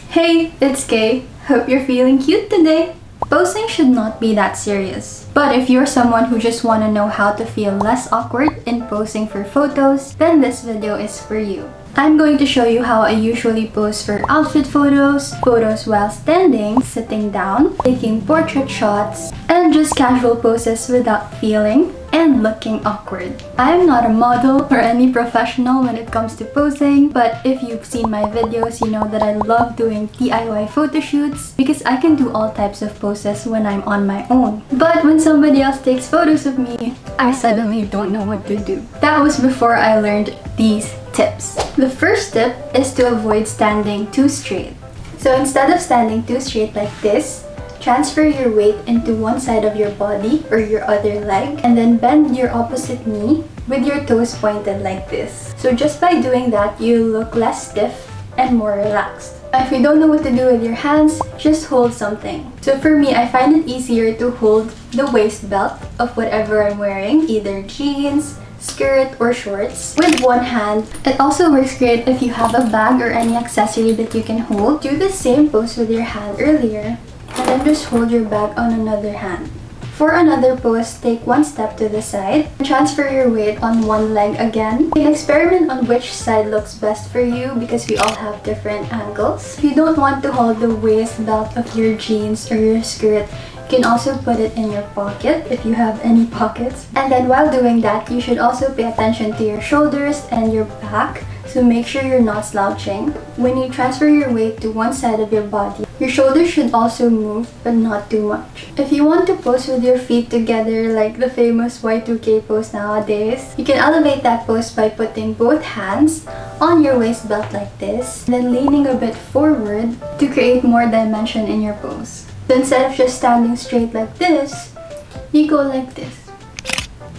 Hey, it's Kay. Hope you're feeling cute today. Posing should not be that serious. But if you're someone who just want to know how to feel less awkward in posing for photos, then this video is for you. I'm going to show you how I usually pose for outfit photos, photos while standing, sitting down, taking portrait shots, and just casual poses without feeling and looking awkward. I'm not a model or any professional when it comes to posing, but if you've seen my videos, you know that I love doing DIY photo shoots because I can do all types of poses when I'm on my own. But when somebody else takes photos of me, I suddenly don't know what to do. That was before I learned these tips. The first tip is to avoid standing too straight. So instead of standing too straight like this, transfer your weight into one side of your body or your other leg and then bend your opposite knee with your toes pointed like this. So just by doing that, you look less stiff and more relaxed. If you don't know what to do with your hands, just hold something. So for me, I find it easier to hold the waist belt of whatever I'm wearing, either jeans, skirt, or shorts, with one hand. It also works great if you have a bag or any accessory that you can hold. Do the same pose with your hand earlier, and then just hold your bag on another hand. For another pose, take one step to the side and transfer your weight on one leg again. You can experiment on which side looks best for you because we all have different angles. If you don't want to hold the waist belt of your jeans or your skirt, you can also put it in your pocket if you have any pockets. And then while doing that, you should also pay attention to your shoulders and your back. So make sure you're not slouching. When you transfer your weight to one side of your body, your shoulders should also move, but not too much. If you want to pose with your feet together like the famous Y2K pose nowadays, you can elevate that pose by putting both hands on your waist belt like this, and then leaning a bit forward to create more dimension in your pose. So instead of just standing straight like this, you go like this.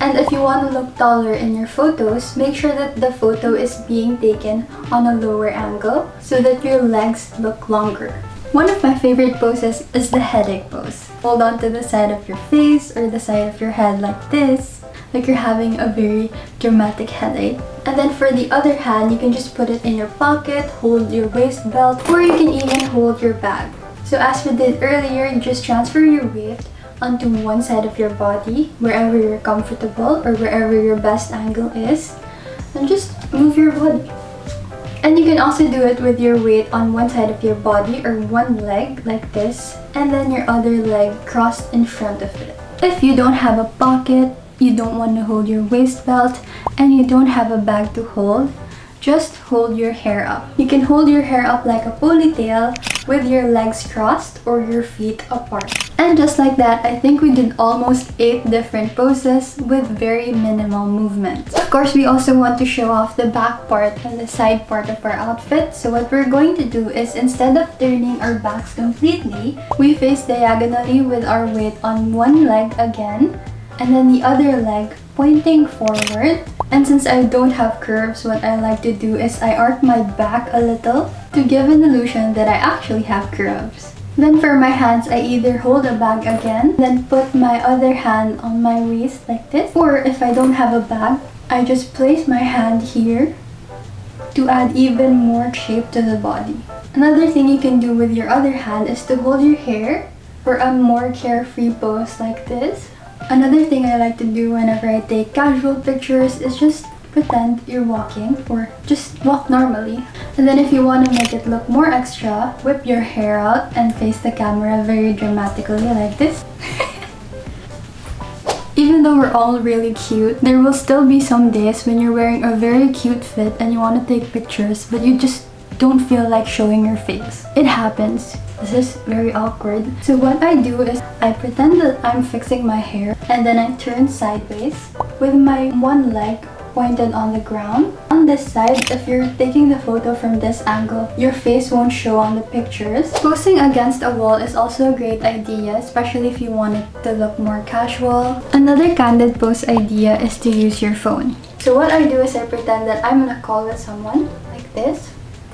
And if you want to look taller in your photos, make sure that the photo is being taken on a lower angle so that your legs look longer. One of my favorite poses is the headache pose. Hold on to the side of your face or the side of your head like this, like you're having a very dramatic headache. And then for the other hand, you can just put it in your pocket, hold your waist belt, or you can even hold your bag. So as we did earlier, you just transfer your weight onto one side of your body, wherever you're comfortable or wherever your best angle is, and just move your body. And you can also do it with your weight on one side of your body or one leg like this, and then your other leg crossed in front of it. If you don't have a pocket, you don't want to hold your waist belt, and you don't have a bag to hold, just hold your hair up. You can hold your hair up like a ponytail with your legs crossed or your feet apart. And just like that, I think we did almost 8 different poses with very minimal movements. Of course, we also want to show off the back part and the side part of our outfit. So what we're going to do is, instead of turning our backs completely, we face diagonally with our weight on one leg again, and then the other leg pointing forward. And since I don't have curves, what I like to do is I arc my back a little to give an illusion that I actually have curves. Then for my hands, I either hold a bag again, then put my other hand on my waist like this. Or if I don't have a bag, I just place my hand here to add even more shape to the body. Another thing you can do with your other hand is to hold your hair for a more carefree pose like this. Another thing I like to do whenever I take casual pictures is just pretend you're walking or just walk normally. And then if you want to make it look more extra, whip your hair out and face the camera very dramatically like this. Even though we're all really cute, there will still be some days when you're wearing a very cute fit and you want to take pictures, but you just don't feel like showing your face. It happens. This is very awkward. So what I do is I pretend that I'm fixing my hair and then I turn sideways with my one leg pointed on the ground. On this side, if you're taking the photo from this angle, your face won't show on the pictures. Posing against a wall is also a great idea, especially if you want it to look more casual. Another candid pose idea is to use your phone. So what I do is I pretend that I'm on a call with someone like this,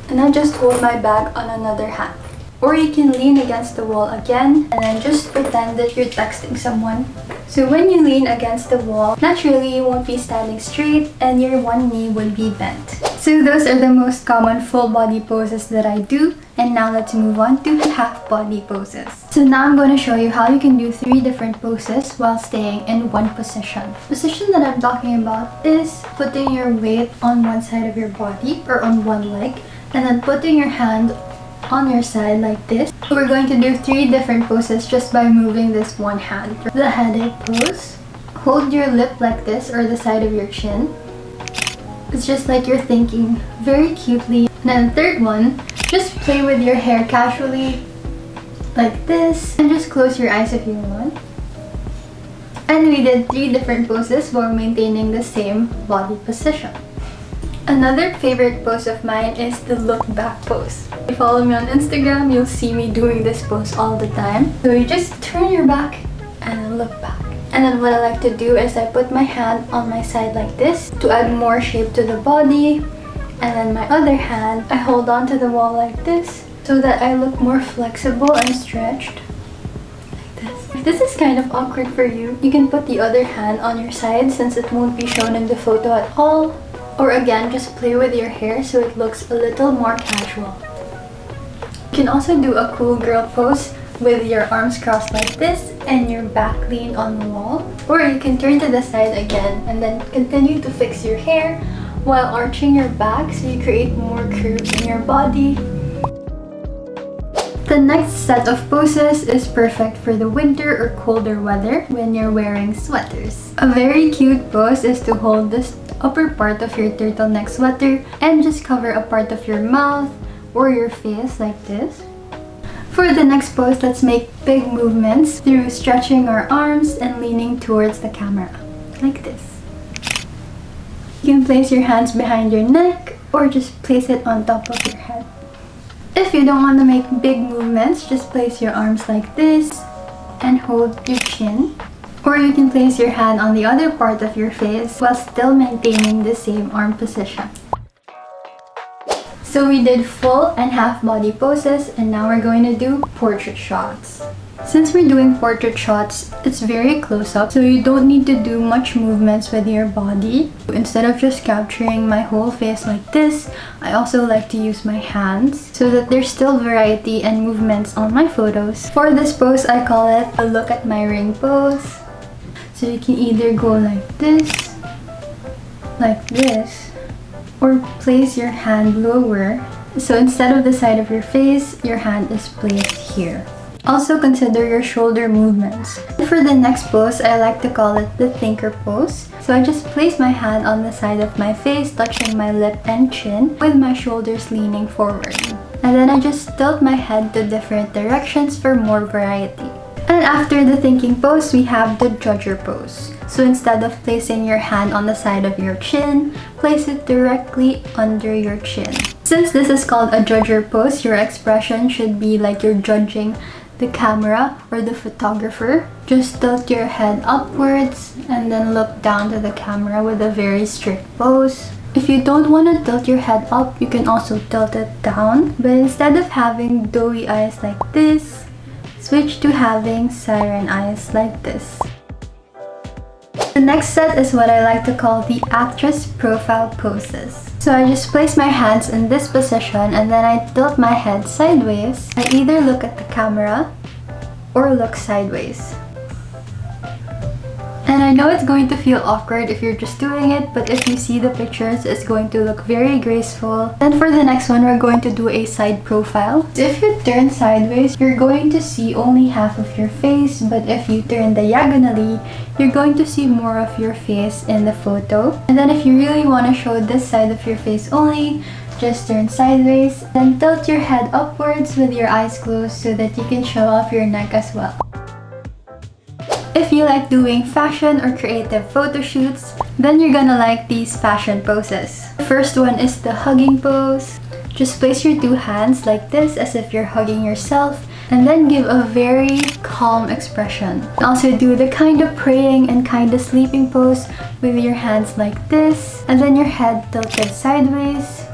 and I just hold my bag on another hand. Or you can lean against the wall again and then just pretend that you're texting someone. So when you lean against the wall, naturally you won't be standing straight and your one knee will be bent. So those are the most common full body poses that I do. And now let's move on to half body poses. So now I'm going to show you how you can do 3 different poses while staying in one position. The position that I'm talking about is putting your weight on one side of your body or on one leg and then putting your hand on your side like this. We're going to do 3 different poses just by moving this one hand. The headache pose. Hold your lip like this or the side of your chin. It's just like you're thinking very cutely. And then the third one, just play with your hair casually like this and just close your eyes if you want. And we did 3 different poses while maintaining the same body position. Another favorite pose of mine is the look back pose. If you follow me on Instagram, you'll see me doing this pose all the time. So you just turn your back and then look back. And then what I like to do is I put my hand on my side like this to add more shape to the body. And then my other hand, I hold on to the wall like this so that I look more flexible and stretched. Like this. If this is kind of awkward for you, you can put the other hand on your side since it won't be shown in the photo at all. Or again, just play with your hair so it looks a little more casual. You can also do a cool girl pose with your arms crossed like this and your back leaned on the wall. Or you can turn to the side again and then continue to fix your hair while arching your back so you create more curves in your body. The next set of poses is perfect for the winter or colder weather when you're wearing sweaters. A very cute pose is to hold this upper part of your turtleneck sweater and just cover a part of your mouth or your face like this. For the next pose, let's make big movements through stretching our arms and leaning towards the camera, like this. You can place your hands behind your neck or just place it on top of your head. If you don't want to make big movements, just place your arms like this and hold your chin. Or you can place your hand on the other part of your face while still maintaining the same arm position. So we did full and half body poses and now we're going to do portrait shots. Since we're doing portrait shots, it's very close up so you don't need to do much movements with your body. Instead of just capturing my whole face like this, I also like to use my hands so that there's still variety and movements on my photos. For this pose, I call it a look at my ring pose. So you can either go like this, or place your hand lower. So instead of the side of your face, your hand is placed here. Also consider your shoulder movements. For the next pose, I like to call it the thinker pose. So I just place my hand on the side of my face, touching my lip and chin with my shoulders leaning forward. And then I just tilt my head to different directions for more variety. And after the thinking pose, we have the judger pose. So instead of placing your hand on the side of your chin, place it directly under your chin. Since this is called a judger pose, your expression should be like you're judging the camera or the photographer. Just tilt your head upwards and then look down to the camera with a very strict pose. If you don't want to tilt your head up, you can also tilt it down. But instead of having doughy eyes like this, switch to having siren eyes like this. The next set is what I like to call the actress profile poses. So I just place my hands in this position and then I tilt my head sideways. I either look at the camera or look sideways. And I know it's going to feel awkward if you're just doing it, but if you see the pictures, it's going to look very graceful. Then for the next one, we're going to do a side profile. If you turn sideways, you're going to see only half of your face, but if you turn diagonally, you're going to see more of your face in the photo. And then if you really want to show this side of your face only, just turn sideways, then tilt your head upwards with your eyes closed so that you can show off your neck as well. If you like doing fashion or creative photo shoots, then you're gonna like these fashion poses. The first one is the hugging pose. Just place your two hands like this as if you're hugging yourself and then give a very calm expression. Also do the kind of praying and kind of sleeping pose with your hands like this and then your head tilted sideways.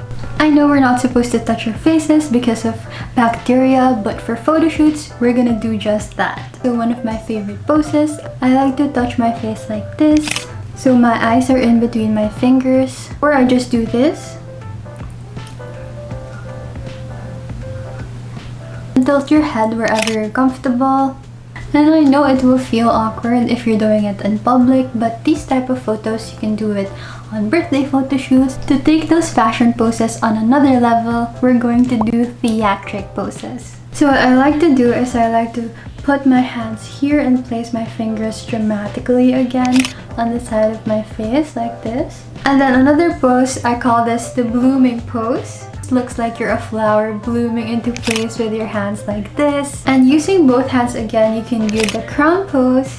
I know we're not supposed to touch our faces because of bacteria, but for photo shoots, we're gonna do just that. So one of my favorite poses, I like to touch my face like this. So my eyes are in between my fingers, or I just do this. Tilt your head wherever you're comfortable. And I know it will feel awkward if you're doing it in public, but these type of photos, you can do it on birthday photo shoots. To take those fashion poses on another level, we're going to do theatric poses. So what I like to do is I like to put my hands here and place my fingers dramatically again on the side of my face like this. And then another pose, I call this the blooming pose. Looks like you're a flower blooming into place with your hands like this. And using both hands again, you can do the crown pose.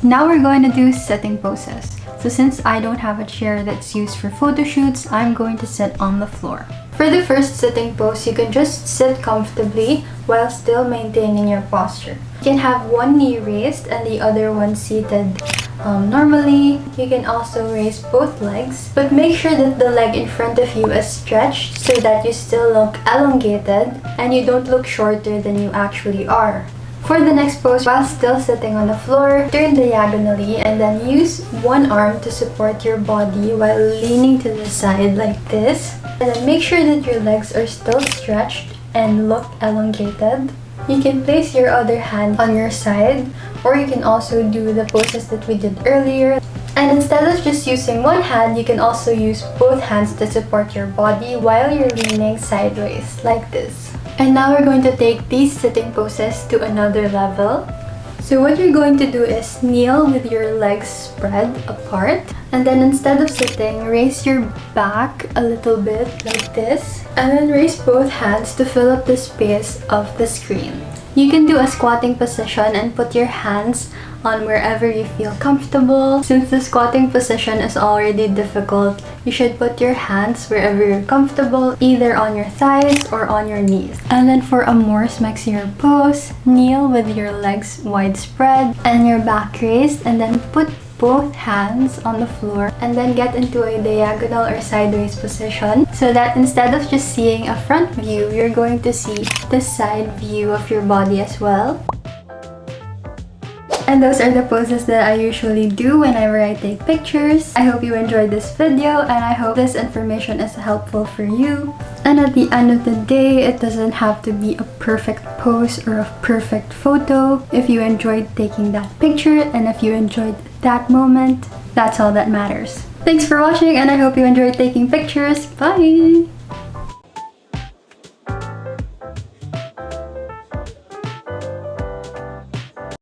Now we're going to do sitting poses. So since I don't have a chair that's used for photo shoots, I'm going to sit on the floor. For the first sitting pose, you can just sit comfortably while still maintaining your posture. You can have one knee raised and the other one seated normally. You can also raise both legs, but make sure that the leg in front of you is stretched so that you still look elongated and you don't look shorter than you actually are. For the next pose, while still sitting on the floor, turn diagonally and then use one arm to support your body while leaning to the side like this. And then make sure that your legs are still stretched and look elongated. You can place your other hand on your side, or you can also do the poses that we did earlier. And instead of just using one hand, you can also use both hands to support your body while you're leaning sideways, like this. And now we're going to take these sitting poses to another level. So what you're going to do is kneel with your legs spread apart. And then instead of sitting, raise your back a little bit like this. And then raise both hands to fill up the space of the screen. You can do a squatting position and put your hands on wherever you feel comfortable. Since the squatting position is already difficult, you should put your hands wherever you're comfortable, either on your thighs or on your knees. And then for a more smexier pose, kneel with your legs wide spread and your back raised, and then put both hands on the floor and then get into a diagonal or sideways position so that instead of just seeing a front view, you're going to see the side view of your body as well. And those are the poses that I usually do whenever I take pictures. I hope you enjoyed this video and I hope this information is helpful for you. And at the end of the day, it doesn't have to be a perfect pose or a perfect photo. If you enjoyed taking that picture and if you enjoyed that moment, that's all that matters. Thanks for watching and I hope you enjoyed taking pictures. Bye!